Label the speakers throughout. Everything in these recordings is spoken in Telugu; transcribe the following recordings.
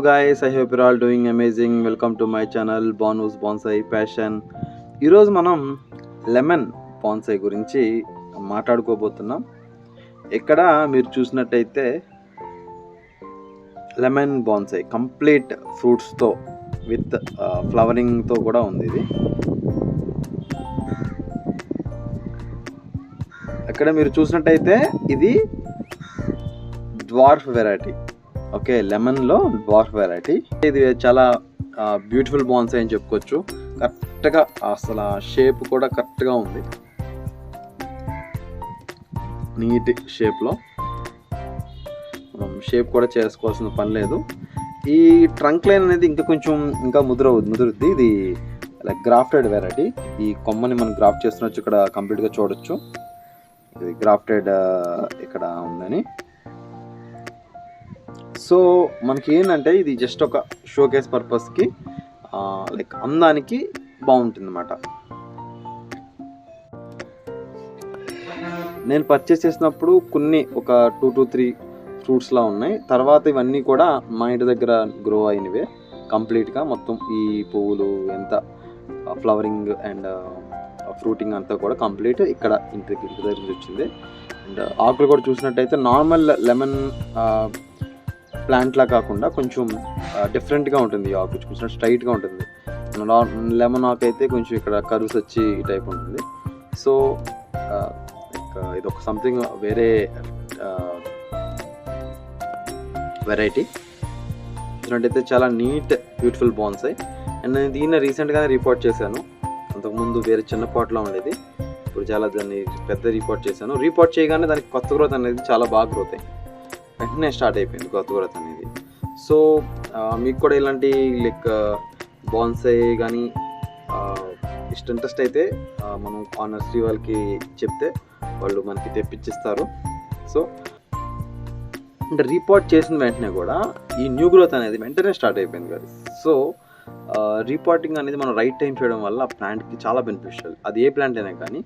Speaker 1: guys, I hope you're all doing amazing. Welcome to my channel Bonu's Bonsai Passion. ఈరోజు మనం లెమన్ బాన్సాయ్ గురించి మాట్లాడుకోబోతున్నాం. ఇక్కడ మీరు చూసినట్టయితే లెమన్ బాన్సాయ్ కంప్లీట్ ఫ్రూట్స్తో విత్ ఫ్లవరింగ్తో కూడా ఉంది. ఇది ఇక్కడ మీరు చూసినట్టయితే ఇది డ్వార్ఫ్ వెరైటీ. ఓకే, లెమన్లో డ్వార్ఫ్ వెరైటీ. ఇది చాలా బ్యూటిఫుల్ బాన్సాయ్ అని చెప్పుకోవచ్చు. కరెక్ట్గా అసలు షేప్ కూడా కరెక్ట్గా ఉంది, నీట్ షేప్లో. మనం షేప్ కూడా చేసుకోవాల్సిన పని లేదు. ఈ ట్రంక్ లైన్ అనేది ఇంకా ముదురుద్ది. ఇది లైక్ గ్రాఫ్టెడ్ వెరైటీ. ఈ కొమ్మని మనం గ్రాఫ్ట్ చేస్తున్నచ్చు ఇక్కడ కంప్లీట్గా చూడొచ్చు. ఇది గ్రాఫ్టెడ్ ఇక్కడ ఉందని. సో మనకి ఏంటంటే ఇది జస్ట్ ఒక షోకేస్ పర్పస్కి లైక్ అందానికి బాగుంటుంది అన్నమాట. నేను పర్చేస్ చేసినప్పుడు ఒక 2 to 3 ఫ్రూట్స్లా ఉన్నాయి. తర్వాత ఇవన్నీ కూడా మా ఇంటి దగ్గర గ్రో అయినవే కంప్లీట్గా. మొత్తం ఈ పువ్వులు ఎంత ఫ్లవరింగ్ అండ్ ఫ్రూటింగ్ అంతా కూడా కంప్లీట్ ఇక్కడ ఇంటి దగ్గర నుంచి వచ్చింది. అండ్ ఆకులు కూడా చూసినట్టయితే నార్మల్ లెమన్ ప్లాంట్లా కాకుండా కొంచెం డిఫరెంట్గా ఉంటుంది. ఈ ఆకు చూసినట్టు స్ట్రైట్గా ఉంటుంది. లెమన్ ఆకు అయితే కొంచెం ఇక్కడ కర్వ్స్ వచ్చి ఈ టైప్ ఉంటుంది. సో ఇది ఒక సంథింగ్ వేరే వెరైటీ. చూసినట్టయితే చాలా నీట్ బ్యూటిఫుల్ బాన్సాయ్. అండ్ నేను దీన్ని రీసెంట్గానే రిపోర్ట్ చేశాను. అంతకుముందు వేరే చిన్న పాట్లో ఉండేది, ఇప్పుడు చాలా దాన్ని పెద్ద రిపోర్ట్ చేశాను. రిపోర్ట్ చేయగానే దానికి కొత్త గ్రోత్ అనేది చాలా బాగా గ్రోత్ అయింది. వెంటనే స్టార్ట్ అయిపోయింది కొత్త గ్రోత్ అనేది. సో మీకు కూడా ఇలాంటి లైక్ బాన్సాయ్ కానీ ఇంట్రెస్ట్ అయితే మనం ఆ నర్సరీ వాళ్ళకి చెప్తే వాళ్ళు మనకి తెప్పించిస్తారు. సో అంటే రిపోర్ట్ చేసిన వెంటనే కూడా ఈ న్యూ గ్రోత్ అనేది వెంటనే స్టార్ట్ అయిపోయింది కదా. సో రీపాటింగ్ అనేది మనం రైట్ టైం చేయడం వల్ల ఆ ప్లాంట్కి చాలా బెనిఫిషియల్. అది ఏ ప్లాంట్ అయినా కానీ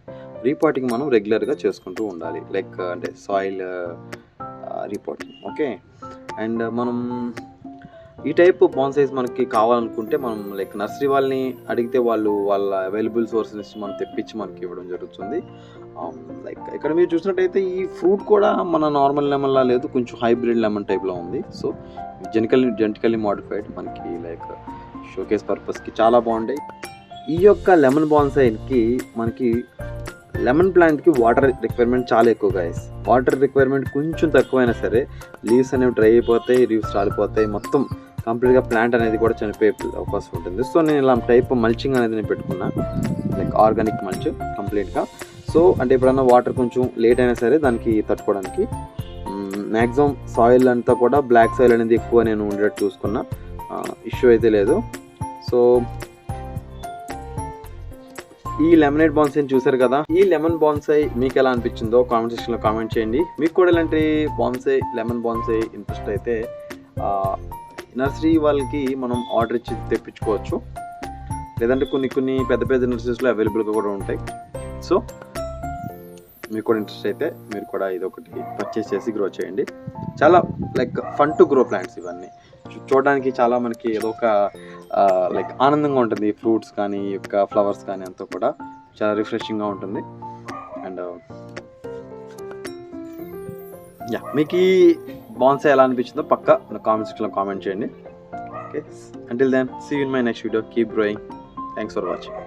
Speaker 1: రీపాటింగ్ మనం రెగ్యులర్గా చేసుకుంటూ ఉండాలి. లైక్ అంటే సాయిల్ రిపోర్టింగ్. ఓకే, అండ్ మనం ఈ టైప్ బాన్సాయ్స్ మనకి కావాలనుకుంటే మనం లైక్ నర్సరీ వాళ్ళని అడిగితే వాళ్ళ అవైలబుల్ సోర్సెస్ మనం తెప్పించి మనకి ఇవ్వడం జరుగుతుంది. లైక్ ఇక్కడ మీరు చూసినట్టయితే ఈ ఫ్రూట్ కూడా మన నార్మల్ లెమన్లా లేదు, కొంచెం హైబ్రిడ్ లెమన్ టైప్లో ఉంది. సో జెనెటికల్లీ మోడిఫైడ్, మనకి లైక్ షోకేస్ పర్పస్కి చాలా బాగుంటాయి. ఈ యొక్క లెమన్ బాన్సాయ్కి మనకి లెమన్ ప్లాంట్కి వాటర్ రిక్వైర్మెంట్ చాలా ఎక్కువ గైస్. వాటర్ రిక్వైర్మెంట్ కొంచెం తక్కువైనా సరే లీవ్స్ అనేవి డ్రై అయిపోతాయి, లీవ్స్ రాలిపోతాయి, మొత్తం కంప్లీట్గా ప్లాంట్ అనేది కూడా చనిపోయే అవకాశం ఉంటుంది. సో నేను ఇలా టైప్ మల్చింగ్ అనేది నేను పెట్టుకున్నా, లైక్ ఆర్గానిక్ మల్చ్ కంప్లీట్గా. సో అంటే ఎప్పుడన్నా వాటర్ కొంచెం లేట్ అయినా సరే దానికి తట్టుకోవడానికి మ్యాక్సిమం సాయిల్ అంతా కూడా బ్లాక్ సాయిల్ అనేది ఎక్కువ నేను ఉండేటట్టు చూసుకున్నా. ఇష్యూ అయితే లేదు. సో ఈ లెమనేడ్ బాన్సాయ్ చూసారు కదా. ఈ లెమన్ బాన్సాయ్ మీకు ఎలా అనిపించిందో కామెంట్ సెక్షన్లో కామెంట్ చేయండి. మీకు కూడా ఇలాంటి బాన్సాయ్ లెమన్ బాన్సాయ్ ఇంట్రెస్ట్ అయితే నర్సరీ వాళ్ళకి మనం ఆర్డర్ ఇచ్చి తెప్పించుకోవచ్చు. లేదంటే కొన్ని పెద్ద నర్సరీస్లో అవైలబుల్గా కూడా ఉంటాయి. సో మీకు కూడా ఇంట్రెస్ట్ అయితే మీరు కూడా ఇదొకటి పర్చేస్ చేసి గ్రో చేయండి. చాలా like fun to grow plants ఇవన్నీ. చూడడానికి చాలా మనకి ఏదో ఒక లైక్ ఆనందంగా ఉంటుంది. ఫ్రూట్స్ కానీ యొక్క ఫ్లవర్స్ కానీ అంతా కూడా చాలా రిఫ్రెషింగ్గా ఉంటుంది. అండ్ మీకు ఈ బాన్సాయ్ ఎలా అనిపించిందో పక్కా నా కామెంట్ సెక్షన్లో కామెంట్ చేయండి. Okay, until then see you in my next video. Keep growing. Thanks for watching.